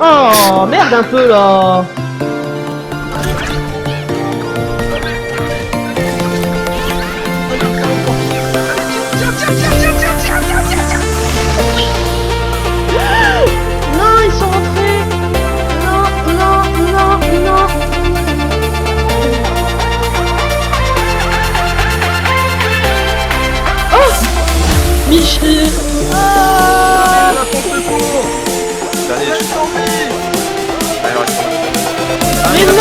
Oh, merde un peu là. Non, ils sont rentrés. Non, non, non, non. Oh, Michel. Ah, Allez, je t'en prie. Allez, on reste. mais non.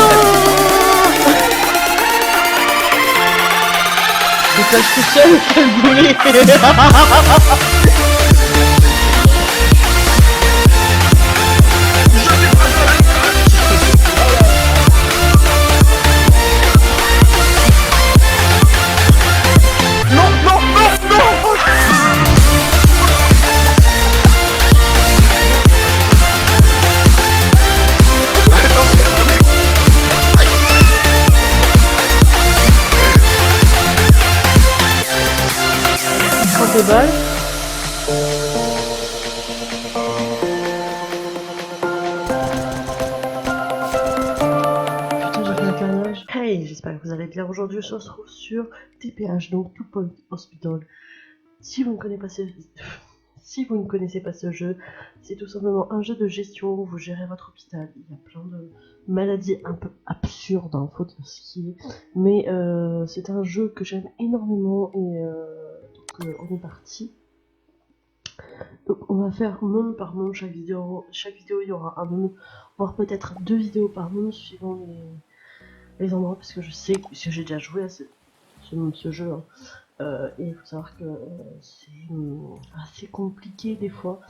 Je tâche tout seul, quel boulet. Non, non, non, non. Prends tes balles. Putain, j'ai fait un carnage. Hey, j'espère que vous allez bien. Aujourd'hui, je se retrouve sur TPH, donc Two Point Hospital. Si vous ne connaissez pas si vous ne connaissez pas ce jeu, c'est tout simplement un jeu de gestion où vous gérez votre hôpital. Il y a plein de maladies un peu absurdes, hein, faut dire ce qui est. Mais c'est un jeu que j'aime énormément et donc on est parti. Donc on va faire monde par monde chaque vidéo. Chaque vidéo il y aura un monde, voire peut-être 2 vidéos par monde suivant les endroits, parce que je sais que j'ai déjà joué à ce jeu. Hein. Et il faut savoir que c'est assez compliqué des fois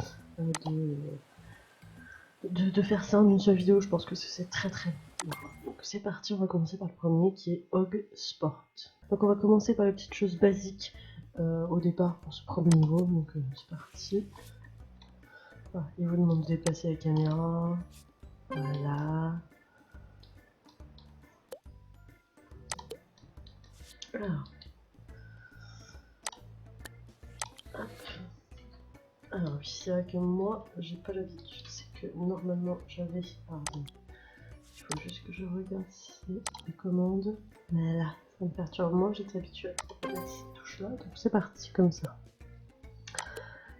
de faire ça en une seule vidéo. Je pense que c'est très très bien. Donc c'est parti, on va commencer par le premier qui est Hog Sport. Donc on va commencer par les petites choses basiques au départ pour ce premier niveau. Donc c'est parti. Ah, il vous demande de déplacer la caméra. Voilà. Alors. Hop. Alors oui, c'est vrai que moi, j'ai pas l'habitude. C'est que normalement, j'avais... Pardon. Il faut juste que je regarde si les commandes... Voilà, ça me perturbe. Moi, j'étais habituée à regarder ces touches-là. Donc c'est parti, comme ça.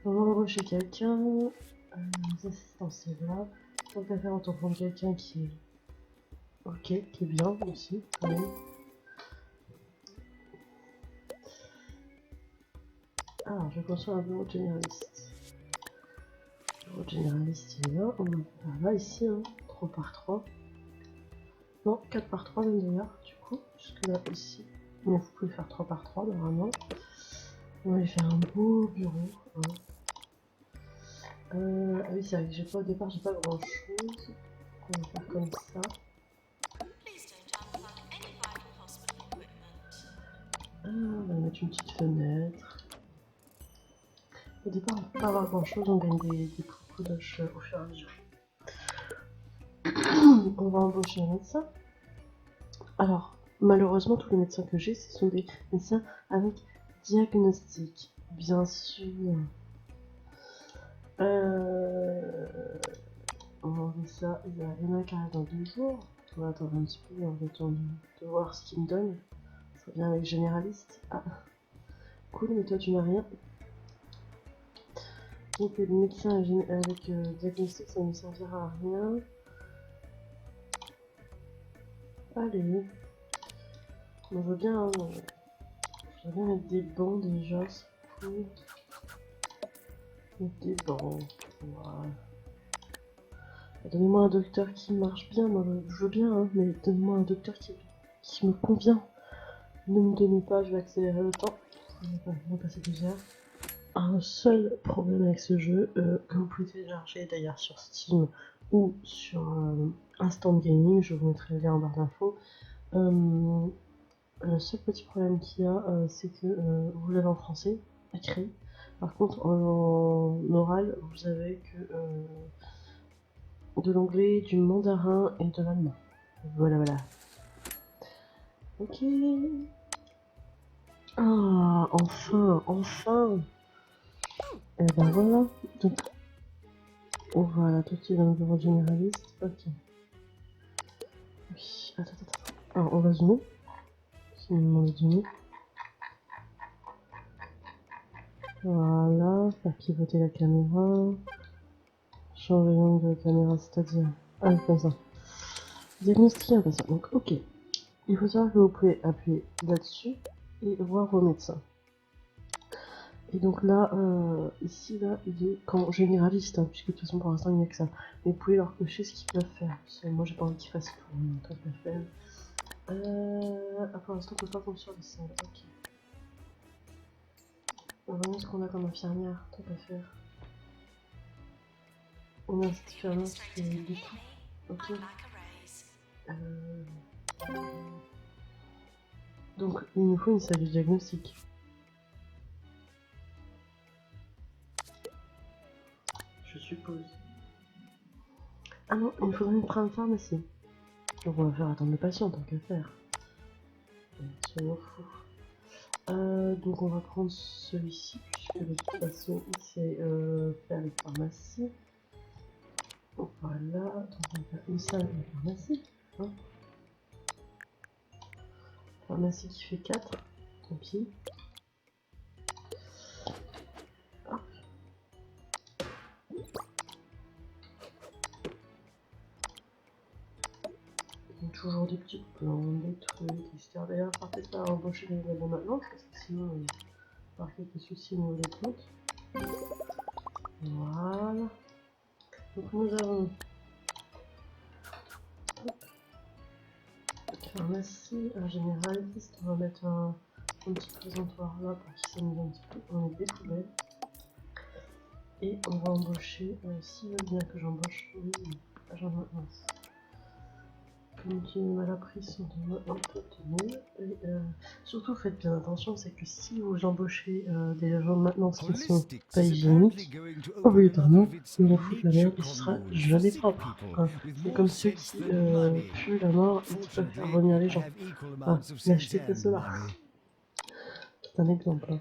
On va embaucher quelqu'un. Les assistants, c'est là. Tant qu'à faire, on peut prendre quelqu'un qui est... Ok, qui est bien aussi. Oui. Alors, je construire un bureau de généraliste. Le bureau de généraliste, il est là. On va faire là, ici, hein. 3 par 3. Non, 4 par 3 même d'ailleurs, du coup. Jusque là, ici. Mais vous pouvez faire 3 par 3, normalement. On va lui faire un beau bureau. Hein. Ah oui, c'est vrai que j'ai pas, au départ, j'ai pas grand chose. On va faire comme ça. Ah, on va mettre une petite fenêtre. Au départ, on peut pas avoir grand chose, on gagne des coups au fur et à mesure. On va embaucher un médecin. Alors, malheureusement, tous les médecins que j'ai, ce sont des médecins avec diagnostic, bien sûr. On va enlever ça. Il y en a qui arrive dans 2 jours. On va attendre un petit peu en attendant de voir ce qu'il me donne. Ça vient avec généraliste. Ah, cool, mais toi tu n'as rien. Donc le médecin avec diagnostic, ça ne servira à rien. Allez. On veut bien, hein, je veux bien mettre des bancs déjà, c'est cool. Mettre des bancs. Voilà. Donnez-moi un docteur qui marche bien, moi je veux bien, hein, mais donnez-moi un docteur qui me convient. Ne me donnez pas, je vais accélérer le temps. On va passer déjà. Un seul problème avec ce jeu, que vous pouvez télécharger d'ailleurs sur Steam ou sur Instant Gaming, je vous mettrai le lien en barre d'infos. Le seul petit problème qu'il y a, c'est que vous l'avez en français, écrit. Par contre, en oral, vous avez que de l'anglais, du mandarin et de l'allemand. Voilà, voilà. Ok. Ah, enfin, enfin. Et ben voilà. Donc, Oh, voilà, tout est dans le bureau généraliste. Ok. Oui, attends. Alors, on va zoomer. Si on me demande de zoomer. Voilà, faire pivoter la caméra. Changer l'angle de la caméra, c'est-à-dire. Ah, comme ça. Diagnostiquer un patient. Donc, ok. Il faut savoir que vous pouvez appuyer là-dessus et voir vos médecins. Et donc là, ici, là, il est comme généraliste, hein, puisque de toute façon, pour l'instant, il n'y a que ça. Mais vous pouvez leur cocher ce qu'ils peuvent faire. Parce que moi, j'ai pas envie qu'ils fassent tout, tant qu'à faire. Ah, pour l'instant, on peut pas compter sur les 5. Ok. On va voir ce qu'on a comme infirmière, tant qu'à faire. On a cette infirmière qui fait du tout. Ok. Donc, il nous faut une salle de diagnostic. Je suppose. Ah non, il faudrait une pharmacie. Donc on va faire attendre le patient tant qu'à faire. Soyons fous. Donc on va prendre celui-ci, puisque de toute façon il sait faire les pharmacies. Voilà, donc on va faire une salle de pharmacie. Hein. Pharmacie qui fait 4, tant pis. Hop. Donc, toujours des petits plans, des trucs, etc. D'ailleurs, peut-être pas embaucher les nouvelles maintenant, parce que sinon il va y avoir quelques soucis au niveau des plantes. Voilà. Donc nous avons pharmacie, un généraliste, on va mettre un petit présentoir là pour qu'il s'amuse un petit peu, on met des poubelles. Et on va embaucher, s'il veut bien que j'embauche, oui, agent de maintenance. Continue à la prise de maintenir. Et surtout faites bien attention, c'est que si vous embauchez des agents de maintenance qui ne sont pas hygiéniques, obligatoirement, ils vont foutre la merde et ce sera jamais propre. Hein. C'est comme ceux qui puent la mort et qui peuvent faire vomir les gens. Ah, n'achetez que cela. C'est un exemple. Hein.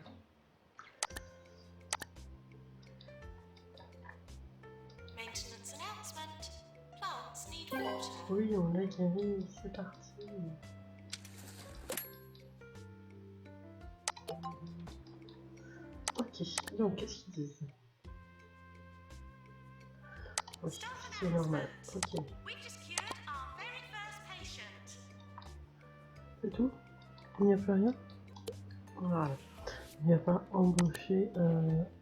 Oui, on l'a gagné, c'est parti. Ok, donc qu'est-ce qu'ils disent? Oui, c'est normal. Ok. C'est tout? Il n'y a plus rien? Voilà. Il n'y a pas embauché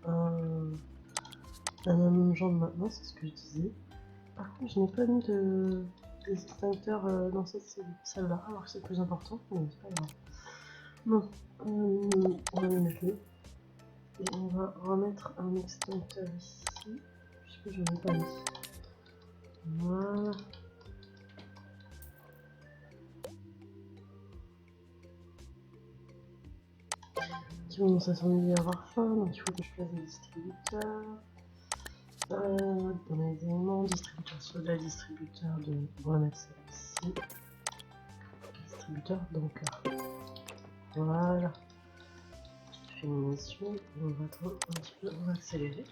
un agent de maintenance, c'est ce que je disais. Par contre, je n'ai pas mis des extincteurs dans cette salle-là, alors que c'est le plus important, mais c'est pas grave. Bon, on va les mettre là. Et on va remettre un extincteur ici, puisque je n'ai pas mis. Voilà. Qui commence à s'ennuyer à avoir faim, donc il faut que je place des distributeurs. Dans les éléments, distributeur soda, distributeur de. On va mettre ça ici. Distributeur d'encart. Voilà. Petite féminisation. On va attendre un petit peu, on va accélérer.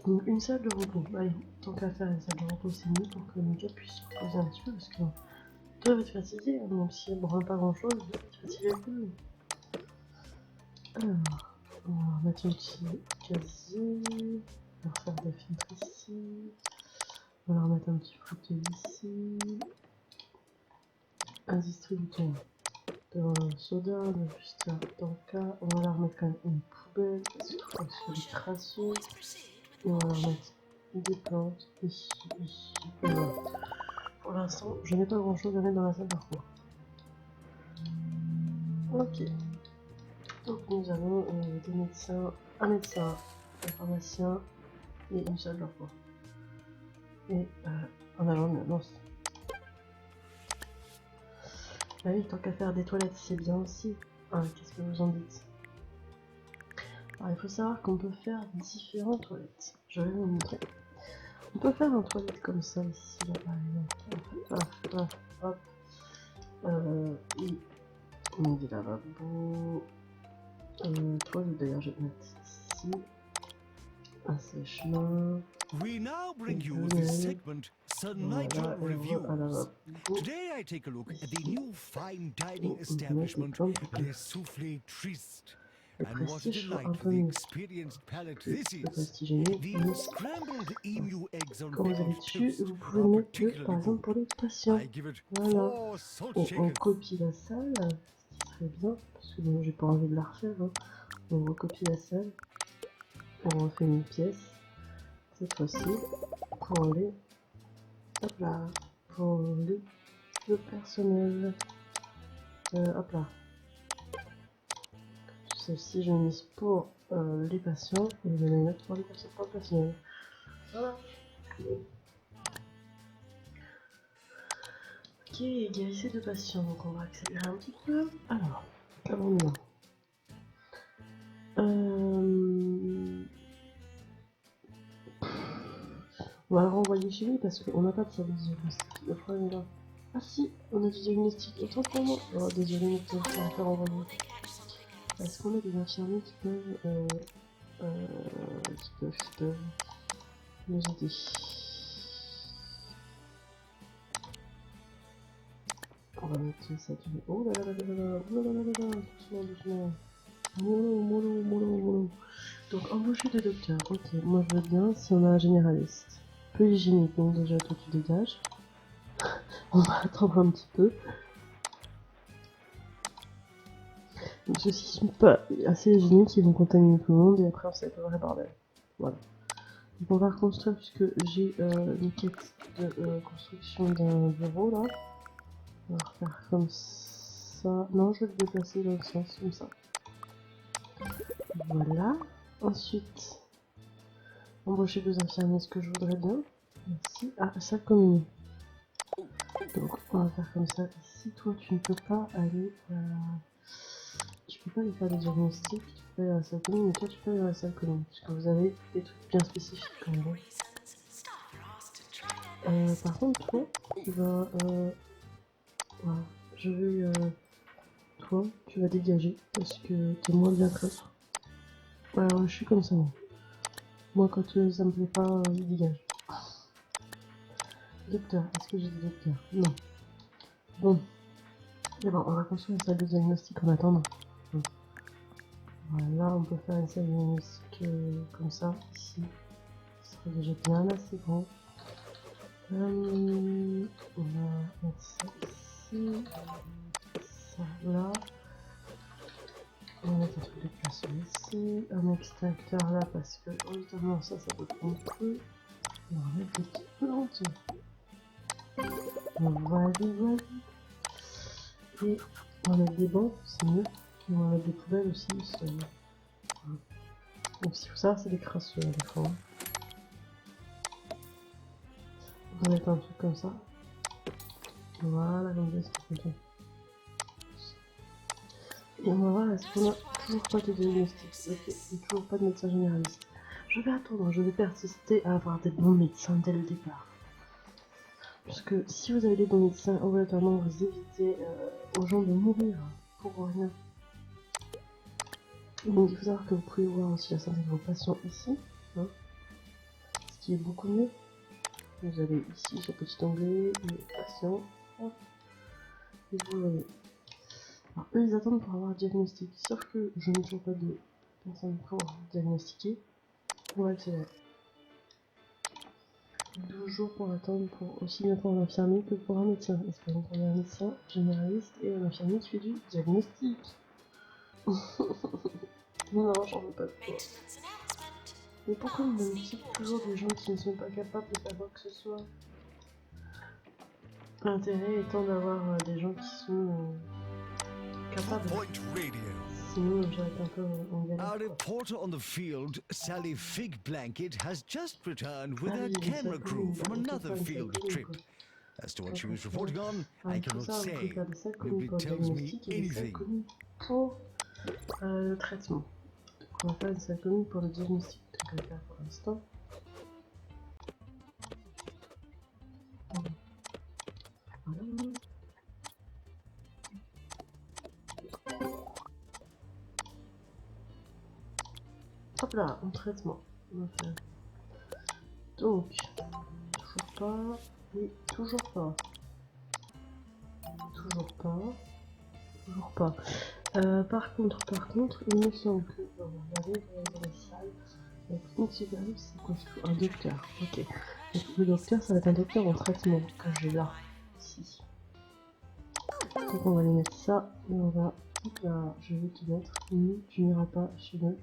Donc une salle de repos. Allez, tant qu'à faire une salle de repos, c'est mieux pour que le gars puisse se reposer un petit peu parce que toi va être fatigué, hein, même si elle ne branle pas grand chose, il va être fatigué un peu. Alors, on va mettre un petit casier. On va faire des filtres ici. On va remettre un petit fauteuil ici. Un distributeur de soda, de bustier d'enca. On va la remettre quand même une poubelle parce qu'il faut que ce soit crasseux. Et on va remettre des plantes ici, ici. Et voilà. Pour l'instant, je n'ai pas grand chose à mettre dans la salle de repos. Ok. Donc nous avons des médecins, un médecin, un pharmacien et une salle de repos. Et un agent de maintenance. Bah oui, tant qu'à faire des toilettes, c'est bien aussi. Ah, qu'est-ce que vous en dites? Alors, il faut savoir qu'on peut faire différentes toilettes. Je vais vous montrer. On peut faire une toilette comme ça ici, là, par exemple. Hop. Et on met des lavabos. Toi, d'ailleurs, je vais te mettre ici. Assèchement. We now bring you this segment, Sir Nigel Voilà, et on va à la Reviews. lavabo. Today I take a look at the Ici. new fine dining On met des establishment, pommes de terre. Les Soufflés Tristes. Le And what a prestige soit delight un for peu the mieux. experienced palate Le this is. prestige est mieux. The Mais scrambled emu eggs on quand vous allez pickled dessus, toast vous pouvez are mettre que, par particularly exemple, good. pour les patients. I give it Voilà. 4 salt Et on shakers. copie la salle, ce qui serait bien, parce que bon, j'ai pas envie de la refaire. Hein. On recopie la salle. On refait une pièce. Cette fois-ci, pour les... Hop là. Pour le personnel. Hop là. Celle-ci, je mise pour les patients et je vais mettre pour les patients, pour le personnel. Voilà. Ok, guérissez de patients, donc on va accélérer un petit peu. Alors, qu'avons-nous on va le renvoyer chez lui parce qu'on n'a pas de service diagnostic. Le problème est là. Ah si, on a du diagnostic. Autant pour moi. Oh, désolé, mais ça va faire renvoyer. Est-ce qu'on a des infirmiers qui peuvent nous aider? On va mettre ça du... Oh là là là là là là, oh là là là là, doucement, doucement. Mollo. Donc embaucher des docteurs, ok, moi je veux bien si on a un généraliste. Peu hygiénique, donc déjà toi tu dégages. On va attendre un petit peu. Donc ceux-ci sont pas assez hygiéniques, ils vont contaminer tout le monde et après on sait pas vrai bordel. Voilà. Donc on va reconstruire puisque j'ai une quête de construction d'un bureau là. On va refaire comme ça. Non, je vais le déplacer dans le sens comme ça. Voilà. Ensuite, embaucher 2 infirmiers, ce que je voudrais bien. Merci. Ah, salle commune. Donc, on va faire comme ça. Si toi, tu ne peux pas aller... tu peux pas aller faire des diagnostics, tu peux aller à la salle commune, mais toi, tu peux aller à la salle commune. Parce que vous avez des trucs bien spécifiques quand même. Par contre, toi, tu vas... voilà. Je vais... toi, tu vas dégager parce que t'es moins bien que l'autre. Alors, je suis comme ça. Moi, quand ça me plaît pas, il dégage. Docteur, est-ce que j'ai des docteurs? Non. Bon. Et ben, on va construire une salle de diagnostic en attendant. Voilà, on peut faire une salle de diagnostic comme ça, ici. Ce serait déjà bien assez grand. On va mettre ça ici. Ça là. On va mettre un truc de place ici. Un extincteur là parce que, évidemment, ça peut prendre peu. On va mettre des petites plantes. Voilà. Et on va mettre des bancs, c'est mieux. Et on va mettre des poubelles aussi. Voilà. Donc si vous savez, c'est des crasseux des fois. On va mettre un truc comme ça. Voilà, comme ça, c'est content. Et on va voir, est-ce qu'on a toujours pas de diagnostic? Ok, il n'y a toujours pas de médecin généraliste. Je vais attendre, je vais persister à avoir des bons médecins dès le départ. Parce que si vous avez des bons médecins, obligatoirement vous évitez aux gens de mourir pour rien. Donc il faut savoir que vous pouvez voir aussi la santé de vos patients ici, hein, ce qui est beaucoup mieux. Vous allez ici sur petit onglet, les patients, hop, et vous voyez. Alors eux ils attendent pour avoir un diagnostic, sauf que je n'ai toujours pas de personne pour diagnostiquer. On va accélérer. 12 jours pour attendre pour aussi bien pour un infirmier que pour un médecin. Est-ce que donc on a un médecin généraliste et un infirmier qui fait du diagnostic? Non, j'en veux pas de toi. Mais pourquoi on me cite toujours des gens qui ne sont pas capables de faire quoi que ce soit? L'intérêt étant d'avoir des gens qui sont capables. Point Radio. Sinon, j'arrête un peu en galère. Our reporter on the field, Sally Fig Blanket, has just returned with Ah her oui, camera ça, crew oui, from on peut another faire une field salle commune, trip. quoi. As to what she was reporting on, Ah, I tout cannot ça, vous pouvez say. faire des salles communes Nobody pour le tells me diagnostic et des salles anything. communes pour le traitement. Donc, on va faire une salle commune pour le diagnostic. Donc, on va faire pour l'instant. Voilà. Hop là, en traitement. On va faire. Donc, toujours pas. Et toujours pas. Toujours pas. Toujours pas. Par contre, il me semble que on va regarder dans les salles. La clinique supérieure, c'est quoi? Un docteur. Ok. Donc, le docteur, ça va être un docteur en traitement que j'ai là. Ici. Donc, on va lui mettre ça. Et on va. Hop là, je vais te mettre. Tu n'iras pas chez le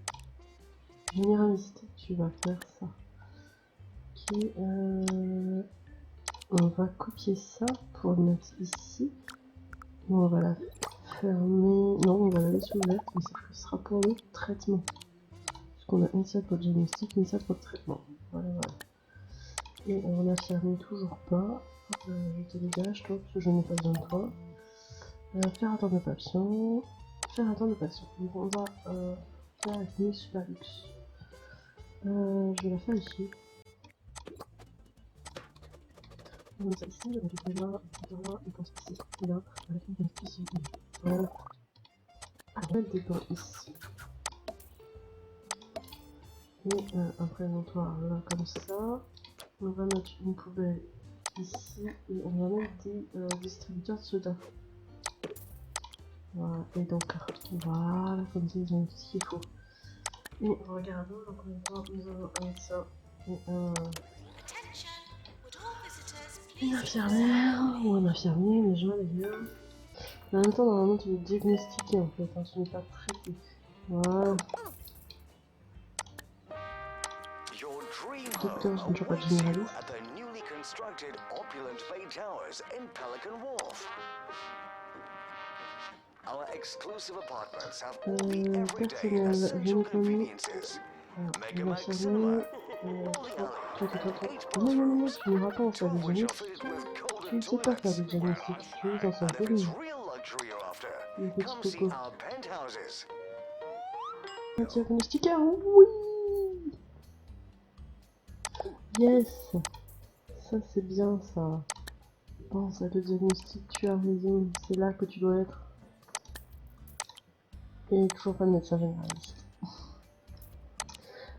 généraliste. Tu vas faire ça. Ok. On va copier ça pour le mettre ici. On va la fermer. Non, on va la laisser ouverte, mais ce sera pour le traitement. Parce qu'on a une salle pour le diagnostic, une salle pour le traitement. Voilà, voilà. Et on la ferme toujours pas. Je te dégage, toi, parce que je n'ai pas besoin de toi. Faire attendre le patient. Faire attendre le patient. Donc on va faire la clinique Superlux. Je vais la faire ici. On va ici, on va là, et pense ici, et là, avec une petite ici. Voilà. Avec des dents ici. Et un présentoir là comme ça. On va mettre une poubelle ici et on va mettre des distributeurs de soda. Voilà, et donc voilà, comme ça ils ont tout ce qu'il faut. Et regardons, donc nous avons un médecin et une infirmière ou un infirmier, les gens d'ailleurs. En même temps, normalement tu veux diagnostiquer en fait, hein, tu n'es pas traité. Voilà. Docteur, je ne suis pas de généraliste. Personnel, gynécologie, l'infirmier, toi. Non, tu n'iras pas en faire des diagnostics. Tu ne sais pas faire des diagnostics, tu es dans sa famille. Le petit coco. Un diagnostiqueur, oui! Yes! Ça c'est bien ça. Pense à le diagnostic, tu as raison, c'est là que tu dois être. Et toujours pas de médecin généraliste.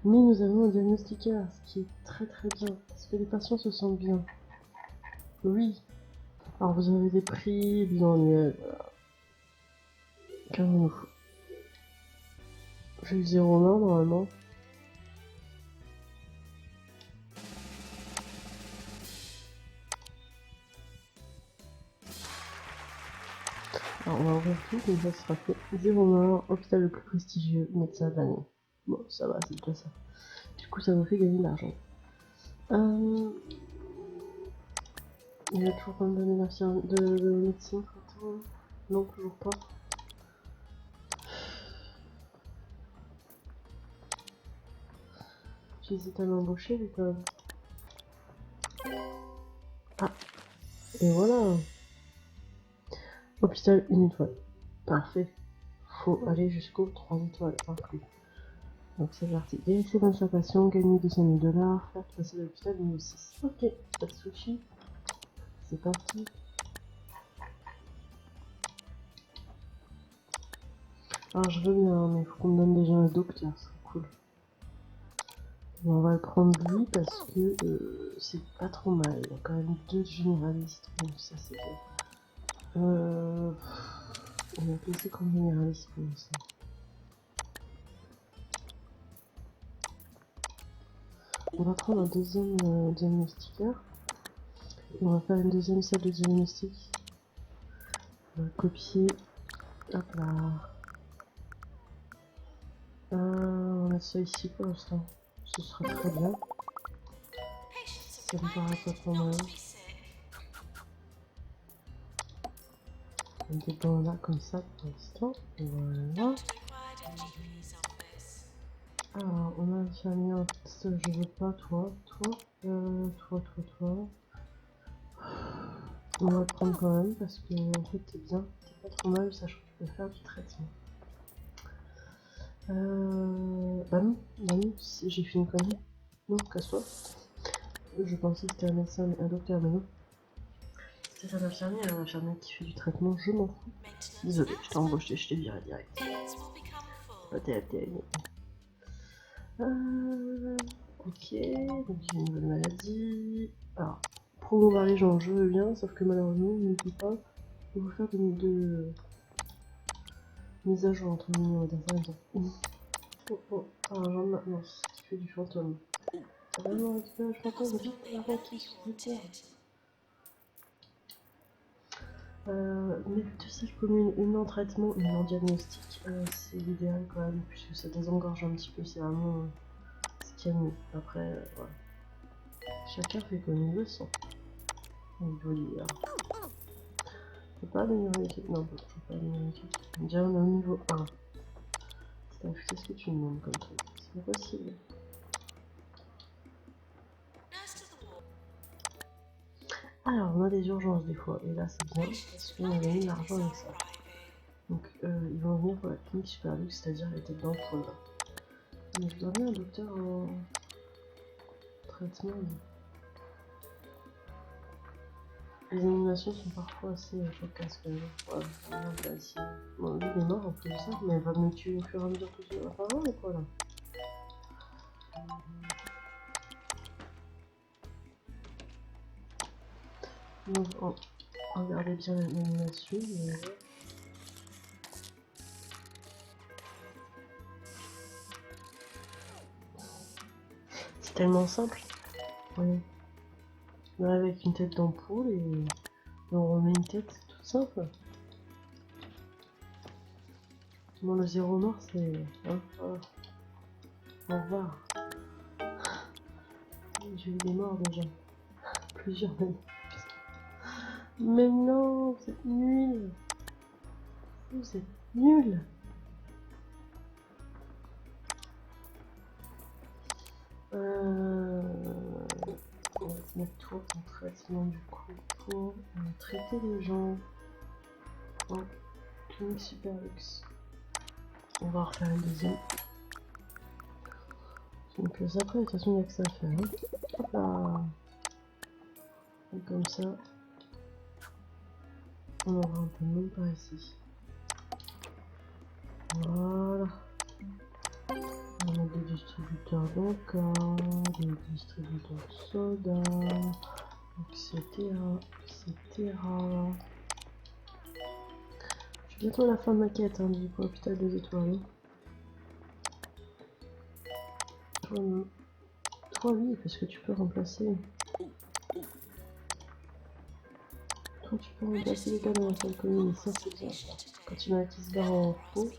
Mais nous avons un diagnostiqueur, ce qui est très très bien, parce que les patients se sentent bien. Oui. Alors vous avez des prix, bilan annuel, voilà. Calmons-nous. J'ai eu 0 main normalement. Alors on va ouvrir tout, comme ça sera fait. 0 main, hôpital le plus prestigieux, médecin de l'année. Bon, ça va, c'est déjà ça. Du coup, ça vous fait gagner de l'argent. Il a toujours pas me donné de médecine, attends. Non, toujours pas. J'hésite à m'embaucher, mais quand même. Ah, et voilà. Hôpital 1 étoile. Parfait. Faut aller jusqu'aux 3 étoiles inclus. Donc c'est parti. Guérissez 25 patients, gagner 200 000 $, faire passer l'hôpital niveau 6. Ok, pas de soucis. C'est parti. Alors je veux bien, mais il faut qu'on me donne déjà un docteur, c'est cool. Bon, on va le prendre lui parce que c'est pas trop mal. Il y a quand même 2 généralistes, donc ça c'est bien. On va placer comme généraliste pour ça. On va prendre un deuxième diagnostiqueur. On va faire une deuxième salle de diagnostic. On va copier. Hop là. On a ça ici pour l'instant. Ce sera très bien. Ça me paraît pas trop mal. On des bancs là comme ça pour l'instant. Voilà. Alors, on a infirmier, je veux pas toi. Toi. On va le prendre quand même parce que en fait t'es bien, t'es pas trop mal, sachant que tu peux faire du traitement. Bah non, j'ai fait une connerie. Non, casse-toi. Je pensais que c'était un médecin, un docteur, mais non. C'est un infirmier qui fait du traitement, je m'en fous. Désolé, je t'ai embauché, je t'ai viré direct. Pas terrible. Ok, donc il y a une nouvelle maladie. Alors, promouvoir les gens, je veux bien, sauf que malheureusement, on ne peut pas vous faire de mise à jour entre nous dans un temps. Oh oh, argent de maintenance qui fait du fantôme. T'as vraiment récupéré le fantôme, vite, la banquise, s'il te plaît. Mais de cette commune, une en traitement, une en diagnostic, c'est l'idéal quand même, puisque ça désengorge un petit peu, c'est vraiment ce qu'il y a de mieux. Après, voilà. Chacun fait comme il le sent. Donc, joli, là. Je peux pas améliorer l'équipe. Non, je peux pas améliorer l'équipe. Déjà, on est au niveau 1. Qu'est-ce que tu me demandes comme truc? C'est pas possible. Alors, on a des urgences des fois, et là c'est bien, parce qu'on a gagné de l'argent avec ça. Donc, ils vont venir pour la clinique super luxe, c'est-à-dire les têtes d'ampoule. Mais je dois bien un docteur en traitement. Les animations sont parfois assez cocasses quand même. Voilà, on va ici. Bon, lui il est mort en plus de ça, mais elle va me tuer au fur et à mesure tout seul. Enfin, non, mais quoi là? Donc, regardez bien l'animation. C'est tellement simple. Oui. Là, avec une tête d'ampoule et on remet une tête toute simple. Bon, le zéro mort, c'est... Hein, voilà. Au revoir. J'ai eu des morts déjà. Plusieurs même. Mais non, vous êtes nuls. Vous êtes nuls. On va se mettre tout en traitement du coup pour traiter les gens en clinique super luxe. On va en refaire une deuxième. Donc après, de toute façon, il n'y a que ça à faire. Hein. Hop là. Et comme ça, on aura un peu de monde par ici. Voilà. On a des distributeurs d'encore, des distributeurs de soda, etc. etc. Je suis bientôt à la fin de ma quête, hein, du coup, hôpital 2 étoiles. Toi, non. Toi, oui, parce que tu peux remplacer. Toi, tu peux remplacer les gars dans la salle commune, ça c'est bien. Quand il y en a qui se barrent en faux,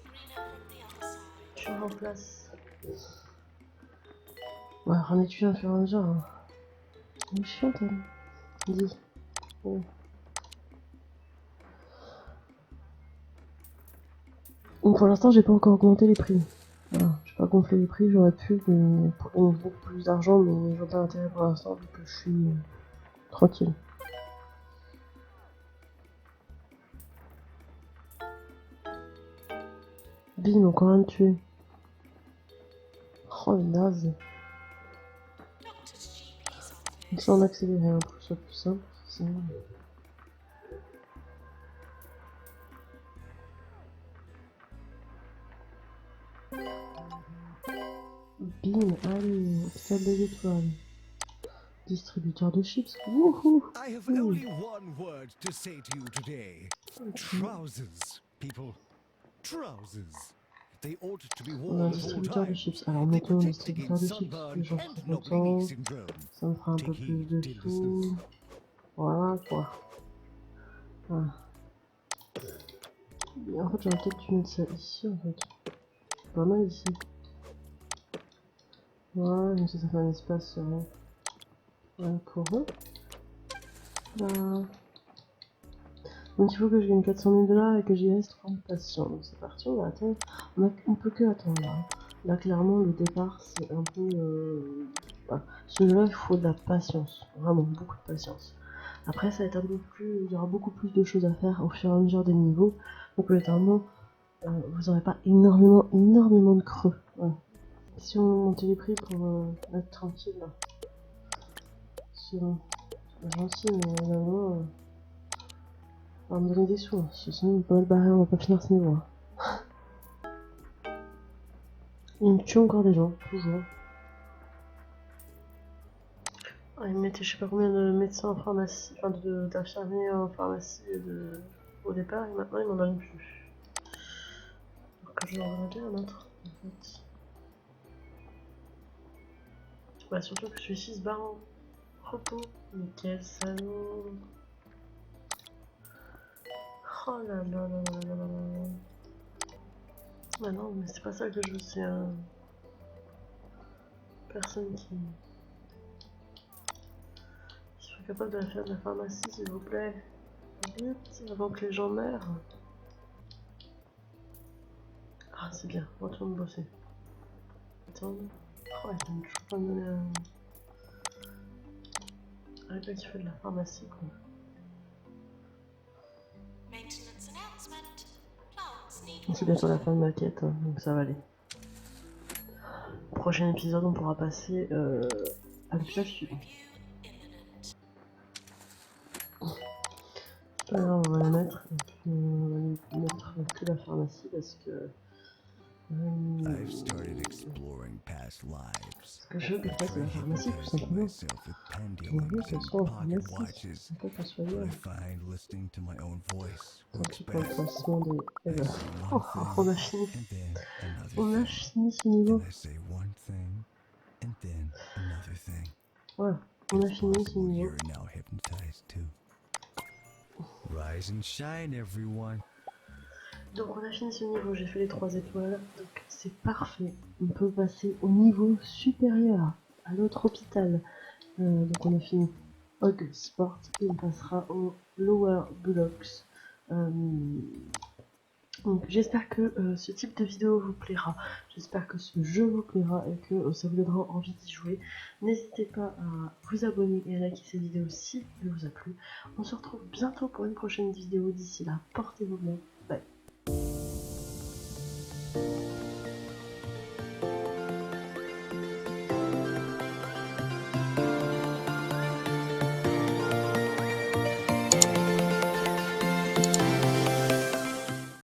tu remplaces. Ouais, remets-tu un fur et à mesure. Hein. Elle est chiante, elle. Dis. Ouais. Donc pour l'instant, j'ai pas encore augmenté les prix. Voilà, j'ai pas gonflé les prix, j'aurais pu, mais pour gagner beaucoup plus d'argent, mais j'ai pas intérêt pour l'instant vu que je suis tranquille. Bim, encore un tué. Oh, le naze. Donc ça en accéléré un peu, soit plus simple, sinon... Bim, allez, hôpital des étoiles. Distributeur de chips, wouhou. I have only one word to say to you today. Trousers, people. Trousers. They ought to be On a un worn at all distributeur de times. chips. Alors They mettons un protect distributeur de against chips, sunburn les gens and seront Lobrini contents. syndrome. Ça me fera un peu Take plus heed, de dear sous. listeners. Voilà quoi. Ah. Et en fait j'aurais peut-être dû mettre ça ici en fait. C'est pas mal ici. Voilà, comme ça fait un espace pour eux. Voilà. Donc il faut que je gagne 400 000 $ et que j'y reste 30 patients. Donc c'est parti, on va attendre. On peut que attendre là. Là clairement le départ c'est un peu... Voilà. Ce jeu-là il faut de la patience. Vraiment beaucoup de patience. Après ça va être un peu plus... Il y aura beaucoup plus de choses à faire au fur et à mesure des niveaux. Donc notamment vous n'aurez pas énormément de creux. Voilà. Si on monte les prix pour être tranquille là. C'est gentil mais vraiment... On va me donner des sous, hein. Sinon on peut pas le barrer, on va pas finir ce niveau. Hein. Il tue encore des gens, toujours. Ah, il mettait je sais pas combien de médecins en pharmacie, enfin d'infirmiers en pharmacie au départ, et maintenant il m'en donne plus. Alors que je vais en regarder un autre, en fait. Bah surtout que celui-ci se barre en repos. Mais quel salaud! Oh là là là là là là là. Ah non, mais c'est pas ça que je veux, c'est un... personne qui soit capable de faire de la pharmacie, s'il vous plaît. Vite, avant que les gens meurent. Ah, c'est bien, retourne bosser. Attends. Oh, il vient toujours pas me donner un gars qui fait de la pharmacie, quoi. C'est bientôt la fin de ma quête, hein, donc ça va aller. Prochain épisode, on pourra passer à l'épisode suivant. Alors, on va la mettre, et puis on va lui mettre que la pharmacie parce que. I've started exploring past lives. Ce que je veux qu'elle fasse de la pharmacie, tout simplement. Je veux qu'elle soit en pharmacie. C'est pas qu'elle soit ailleurs. Un petit peu le placement des. Eh ben. Oh, on a fini. On a fini ce niveau. Voilà, on a fini ce niveau. Rise and shine, everyone. Donc on a fini ce niveau, j'ai fait les 3 étoiles, donc c'est parfait. On peut passer au niveau supérieur, à l'autre hôpital. Donc on a fini Hog Sport et on passera au Lower Bullocks. Donc j'espère que ce type de vidéo vous plaira, j'espère que ce jeu vous plaira et que ça vous donnera envie d'y jouer. N'hésitez pas à vous abonner et à liker cette vidéo si elle vous a plu. On se retrouve bientôt pour une prochaine vidéo, d'ici là, portez-vous bien.